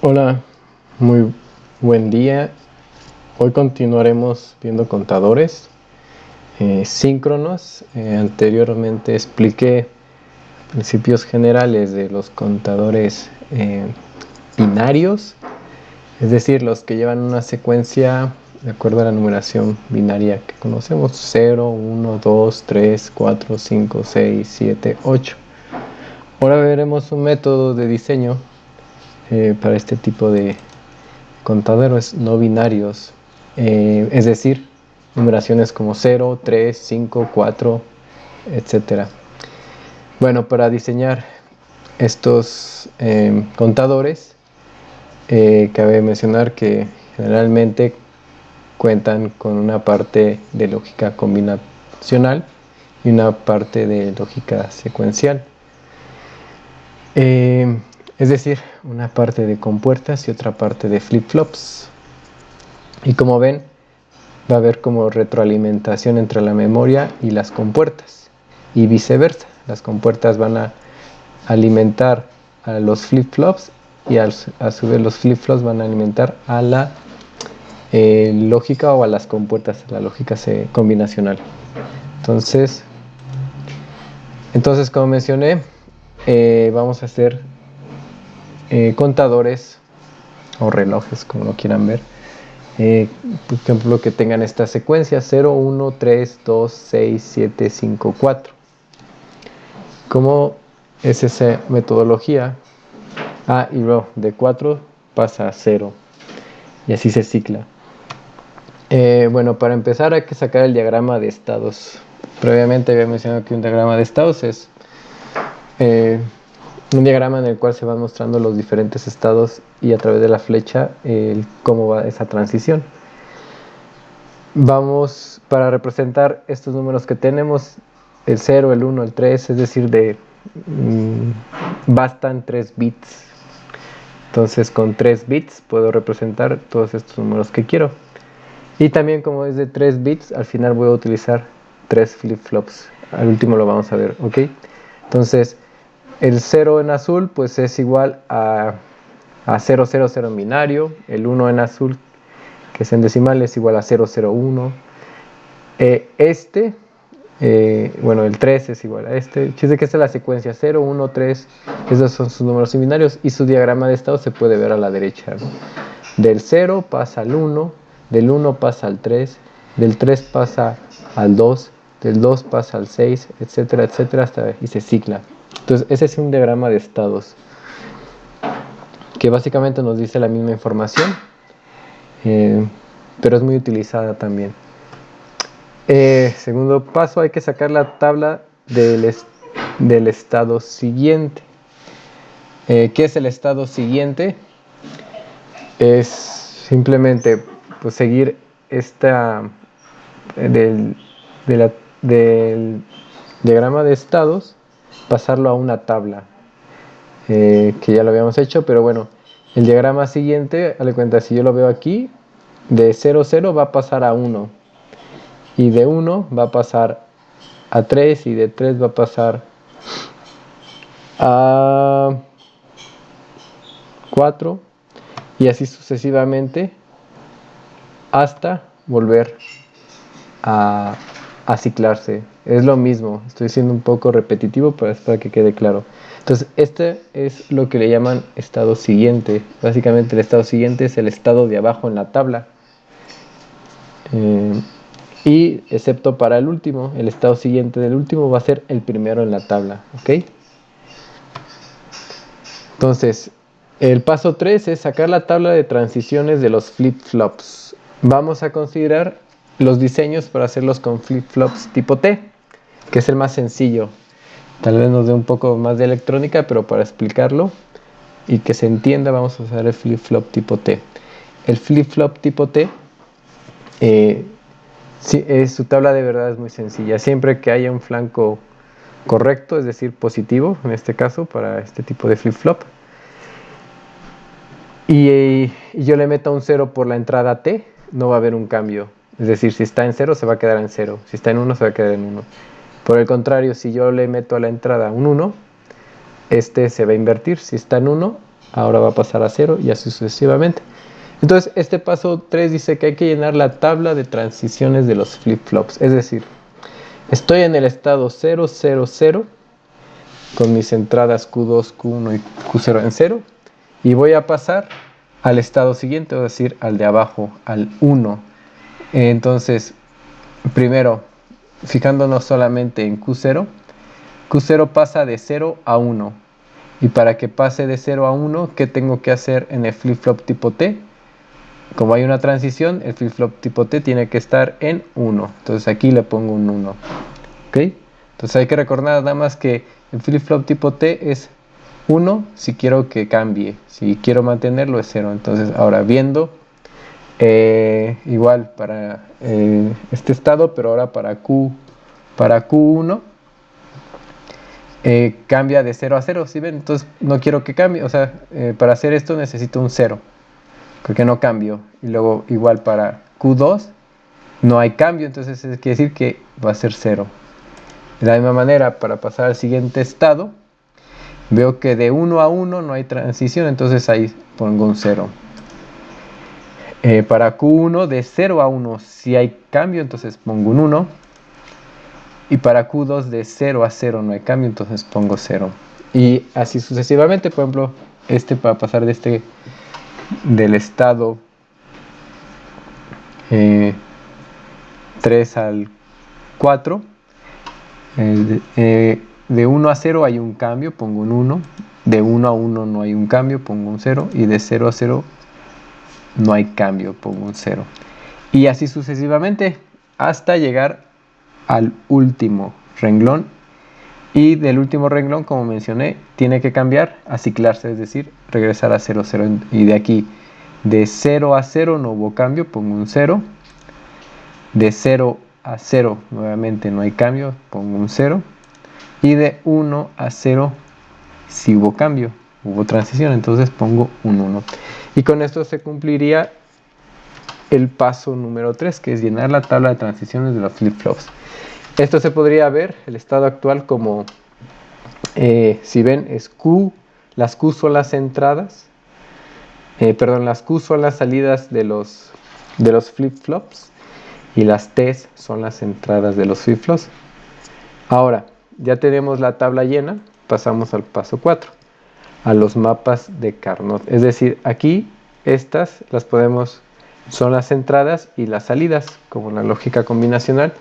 Hola, muy buen día. Hoy continuaremos viendo contadores síncronos. Anteriormente expliqué principios generales de los contadores binarios, es decir, los que llevan una secuencia de acuerdo a la numeración binaria que conocemos: 0, 1, 2, 3, 4, 5, 6, 7, 8. Ahora veremos un método de diseño para este tipo de contadores no binarios, es decir, numeraciones como 0, 3, 5, 4, etc. Bueno, para diseñar estos contadores, cabe mencionar que generalmente cuentan con una parte de lógica combinacional y una parte de lógica secuencial. Es decir, una parte de compuertas y otra parte de flip-flops. Y como ven, va a haber como retroalimentación entre la memoria y las compuertas, y viceversa. Las compuertas van a alimentar a los flip-flops y a su vez los flip-flops van a alimentar a la lógica o a las compuertas, a la lógica combinacional. Entonces como mencioné, vamos a hacer contadores o relojes, como lo quieran ver. Por ejemplo, que tengan esta secuencia: 0, 1, 3, 2, 6, 7, 5, 4. ¿Cómo es esa metodología? Y luego de 4 pasa a 0 y así se cicla. Bueno, para empezar hay que sacar el diagrama de estados. Previamente había mencionado que un diagrama de estados es un diagrama en el cual se van mostrando los diferentes estados y a través de la flecha cómo va esa transición. Vamos, para representar estos números que tenemos, el 0, el 1, el 3, es decir, bastan 3 bits. Entonces con 3 bits puedo representar todos estos números que quiero. Y también, como es de 3 bits, al final voy a utilizar 3 flip-flops. Al último lo vamos a ver, ¿ok? Entonces, el 0 en azul pues es igual a 0, 0, 0 en binario. El 1 en azul, que es en decimal, es igual a 0, 0, 1. Bueno, el 3 es igual a este. Fíjense que esta es la secuencia: 0, 1, 3. Esos son sus números binarios y su diagrama de estado se puede ver a la derecha, ¿no? Del 0 pasa al 1, del 1 pasa al 3, del 3 pasa al 2, del 2 pasa al 6, etcétera, etcétera, y se cicla. Entonces, ese es un diagrama de estados que básicamente nos dice la misma información, pero es muy utilizada también. Segundo paso, hay que sacar la tabla del estado siguiente. ¿Qué es el estado siguiente? Es simplemente pues seguir del diagrama de estados, pasarlo a una tabla, que ya lo habíamos hecho, pero bueno, el diagrama siguiente, dale cuenta, si yo lo veo aquí, de 0, 0 va a pasar a 1, y de 1 va a pasar a 3, y de 3 va a pasar a 4, y así sucesivamente hasta volver a ciclarse. Es lo mismo, estoy siendo un poco repetitivo para que quede claro. Entonces, este es lo que le llaman estado siguiente. Básicamente el estado siguiente es el estado de abajo en la tabla. Y excepto para el último, el estado siguiente del último va a ser el primero en la tabla, ¿ok? Entonces, el paso 3 es sacar la tabla de transiciones de los flip-flops. Vamos a considerar los diseños para hacerlos con flip-flops tipo T, que es el más sencillo. Tal vez nos dé un poco más de electrónica, pero para explicarlo y que se entienda, vamos a usar el flip-flop tipo T. El flip-flop tipo T, su tabla de verdad es muy sencilla. Siempre que haya un flanco correcto, es decir, positivo, en este caso, para este tipo de flip-flop, y yo le meto un 0 por la entrada T, no va a haber un cambio. Es decir, si está en 0 se va a quedar en 0, si está en 1 se va a quedar en 1. Por el contrario, si yo le meto a la entrada un 1, este se va a invertir. Si está en 1, ahora va a pasar a 0 y así sucesivamente. Entonces este paso 3 dice que hay que llenar la tabla de transiciones de los flip-flops. Es decir, estoy en el estado 0, 0, 0 con mis entradas Q2, Q1 y Q0 en 0 y voy a pasar al estado siguiente, es decir, al de abajo, al 1. Entonces, primero, fijándonos solamente en Q0, Q0 pasa de 0 a 1. Y para que pase de 0 a 1, ¿qué tengo que hacer en el flip-flop tipo T? Como hay una transición, el flip-flop tipo T tiene que estar en 1. Entonces aquí le pongo un 1. ¿Ok? Entonces hay que recordar nada más que el flip-flop tipo T es 1 si quiero que cambie. Si quiero mantenerlo es 0. Entonces ahora viendo, igual para este estado, pero ahora para Q1, cambia de 0 a 0, ¿sí ven? Entonces no quiero que cambie, o sea, para hacer esto necesito un 0, porque no cambio. Y luego igual para Q2 no hay cambio, entonces eso quiere decir que va a ser 0. De la misma manera, para pasar al siguiente estado, veo que de 1 a 1 no hay transición, entonces ahí pongo un 0. Para Q1 de 0 a 1 sí hay cambio, entonces pongo un 1. Y para Q2 de 0 a 0 no hay cambio, entonces pongo 0. Y así sucesivamente, por ejemplo, para pasar del estado 3 al 4, de 1 a 0 hay un cambio, pongo un 1. De 1 a 1 no hay un cambio, pongo un 0. Y de 0 a 0 no hay cambio, pongo un 0. Y así sucesivamente hasta llegar al último renglón. Y del último renglón, como mencioné, tiene que cambiar a ciclarse, es decir, regresar a 0, 0. Y de aquí, de 0 a 0 no hubo cambio, pongo un 0. De 0 a 0 nuevamente no hay cambio, pongo un 0. Y de 1 a 0 sí hubo cambio, hubo transición, entonces pongo un 1. Y con esto se cumpliría el paso número 3, que es llenar la tabla de transiciones de los flip-flops. Esto se podría ver, el estado actual, como, si ven, es Q, las Q son las entradas, las Q son las salidas de los flip-flops y las T son las entradas de los flip-flops. Ahora, ya tenemos la tabla llena, pasamos al paso 4, a los mapas de Carnot. Es decir, aquí estas son las entradas y las salidas, como la lógica combinacional.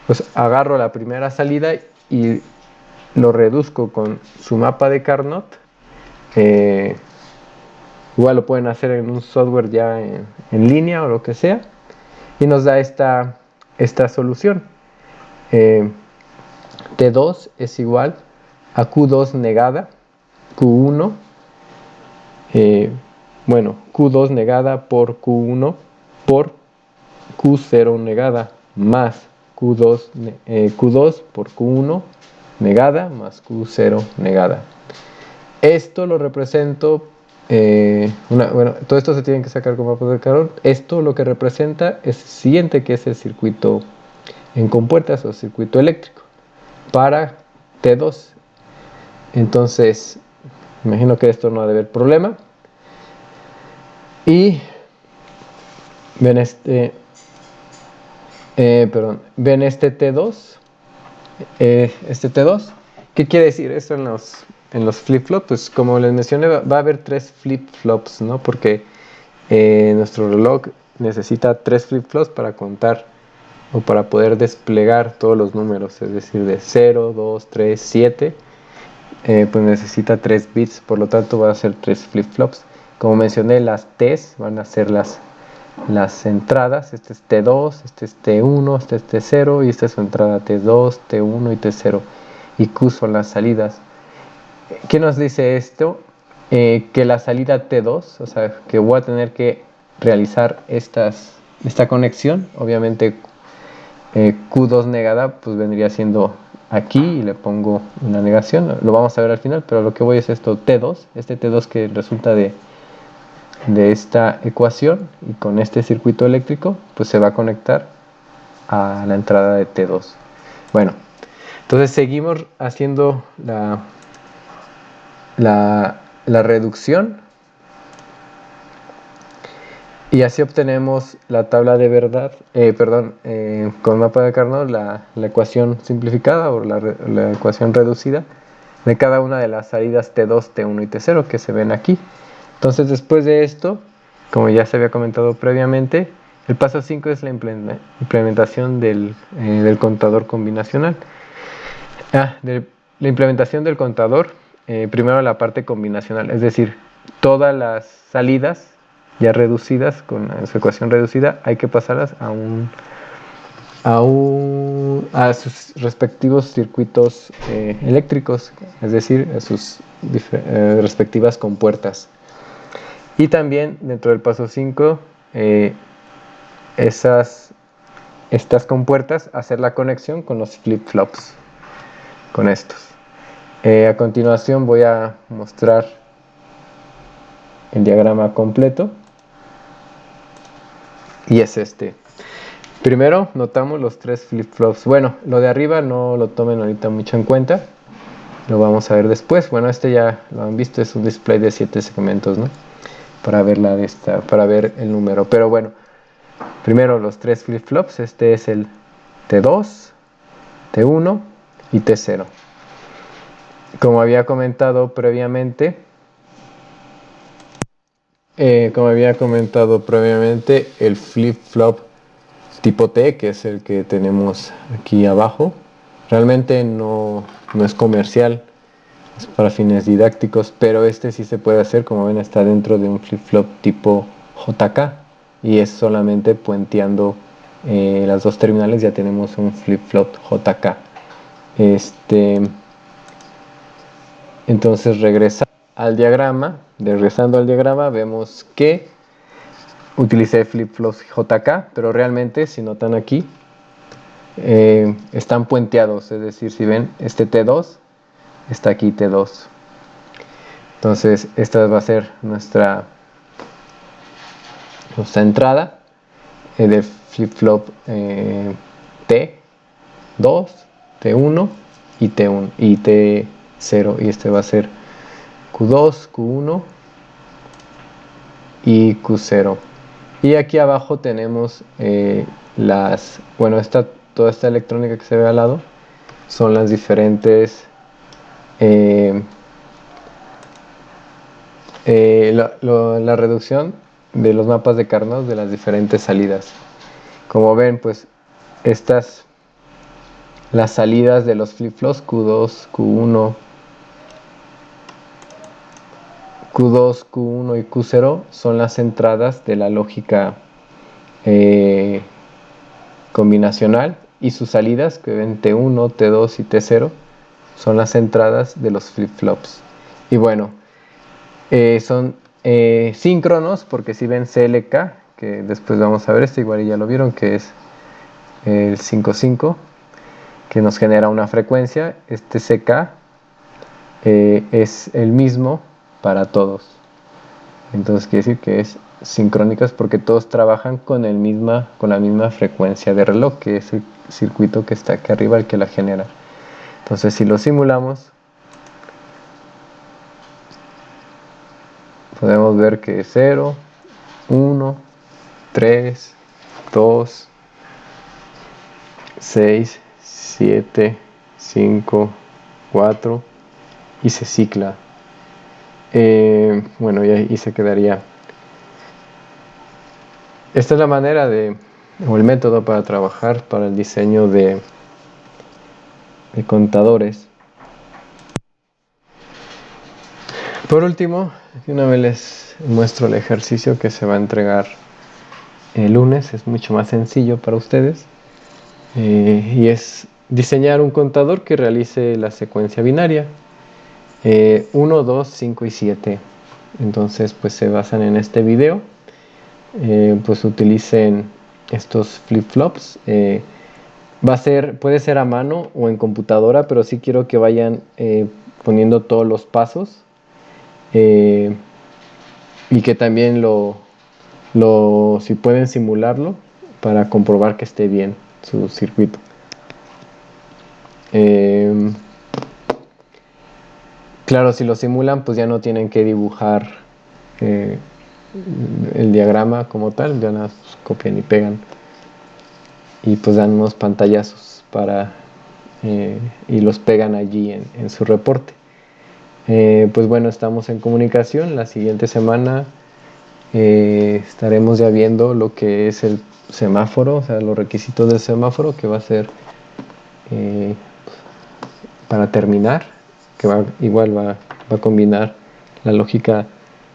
Pues agarro la primera salida y lo reduzco con su mapa de Carnot. Igual lo pueden hacer en un software ya en línea o lo que sea. Y nos da esta solución. T2 es igual a Q2 negada, Q1, Q2 negada por Q1 por Q0 negada más Q2 por Q1 negada más Q0 negada. Esto lo represento, todo esto se tiene que sacar como mapa de Carnot. Esto lo que representa es el siguiente, que es el circuito en compuertas o circuito eléctrico para T2. Entonces, imagino que esto no ha de haber problema. Y ven ven este T2. ¿Qué quiere decir esto en los flip-flops? Pues como les mencioné, va a haber 3 flip-flops, ¿no? Porque nuestro reloj necesita 3 flip-flops para contar o para poder desplegar todos los números, es decir, de 0, 2, 3, 7, pues necesita 3 bits, por lo tanto va a ser 3 flip-flops. Como mencioné, las T's van a ser las entradas. Este es T2, este es T1, este es T0 y esta es su entrada T2, T1 y T0. Y Q son las salidas. ¿Qué nos dice esto? Que la salida T2, o sea, que voy a tener que realizar esta conexión. Obviamente Q2 negada pues vendría siendo aquí y le pongo una negación. Lo vamos a ver al final, pero lo que voy es esto T2, este T2 que resulta de esta ecuación, y con este circuito eléctrico pues se va a conectar a la entrada de T2. Bueno, entonces seguimos haciendo la reducción, y así obtenemos la tabla de verdad, con mapa de Carnot, la ecuación simplificada o la ecuación reducida de cada una de las salidas T2, T1 y T0 que se ven aquí. Entonces, después de esto, como ya se había comentado previamente, el paso 5 es la implementación del contador combinacional. De la implementación del contador, primero la parte combinacional, es decir, todas las salidas ya reducidas con su ecuación reducida hay que pasarlas a sus respectivos circuitos eléctricos, es decir, a sus respectivas compuertas. Y también dentro del paso 5, estas compuertas, hacer la conexión con los flip-flops, con estos. A continuación voy a mostrar el diagrama completo, y es este. Primero notamos los 3 flip-flops. Bueno, lo de arriba no lo tomen ahorita mucho en cuenta, lo vamos a ver después. Bueno, este ya lo han visto, es un display de 7 segmentos, ¿no? Para ver el número. Pero bueno, primero los 3 flip-flops. Este es el T2, T1 y T0. Como había comentado previamente, el flip-flop tipo T, que es el que tenemos aquí abajo, realmente no es comercial, es para fines didácticos, pero este sí se puede hacer. Como ven, está dentro de un flip-flop tipo JK y es solamente puenteando las dos terminales, ya tenemos un flip-flop JK. Entonces, regresando al diagrama, vemos que utilicé flip-flops JK, pero realmente, si notan aquí, están puenteados, es decir, si ven, este T2 está aquí, T2. Entonces, esta va a ser nuestra entrada de flip-flop T2, T1 y T1 y T0, y este va a ser Q2, Q1 y Q0. Y aquí abajo tenemos toda esta electrónica que se ve al lado son las diferentes la reducción de los mapas de Carnot de las diferentes salidas. Como ven, pues las salidas de los flip-flops Q2, Q1 y Q0 son las entradas de la lógica combinacional, y sus salidas, que ven T1, T2 y T0, son las entradas de los flip-flops. Y bueno, son síncronos, porque si ven CLK, que después vamos a ver, igual ya lo vieron, que es el 5,5, que nos genera una frecuencia. Este CK es el mismo para todos, entonces quiere decir que es sincrónicas porque todos trabajan con la misma frecuencia de reloj, que es el circuito que está aquí arriba, el que la genera. Entonces, si lo simulamos, podemos ver que es 0, 1, 3, 2, 6, 7, 5, 4 y se cicla. Bueno, y ahí se quedaría. Esta es la manera o el método para trabajar para el diseño de contadores. Por último, una vez les muestro el ejercicio que se va a entregar el lunes. Es mucho más sencillo para ustedes, y es diseñar un contador que realice la secuencia binaria 1, 2, 5 y 7. Entonces, pues se basan en este video. Pues utilicen estos flip-flops. Puede ser a mano o en computadora, pero sí quiero que vayan poniendo todos los pasos, y que también si pueden simularlo para comprobar que esté bien su circuito. Claro, si lo simulan, pues ya no tienen que dibujar eh, el diagrama como tal, ya nada más copian y pegan y pues dan unos pantallazos y los pegan allí en su reporte. Pues bueno, estamos en comunicación. La siguiente semana estaremos ya viendo lo que es el semáforo, o sea, los requisitos del semáforo, que va a ser eh, para terminar, que va a combinar la lógica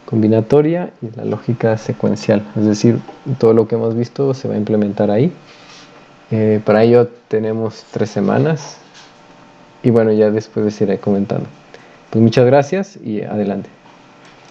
combinatoria y la lógica secuencial. Es decir, todo lo que hemos visto se va a implementar ahí. Para ello tenemos 3 semanas y bueno, ya después les iré comentando. Pues muchas gracias y adelante.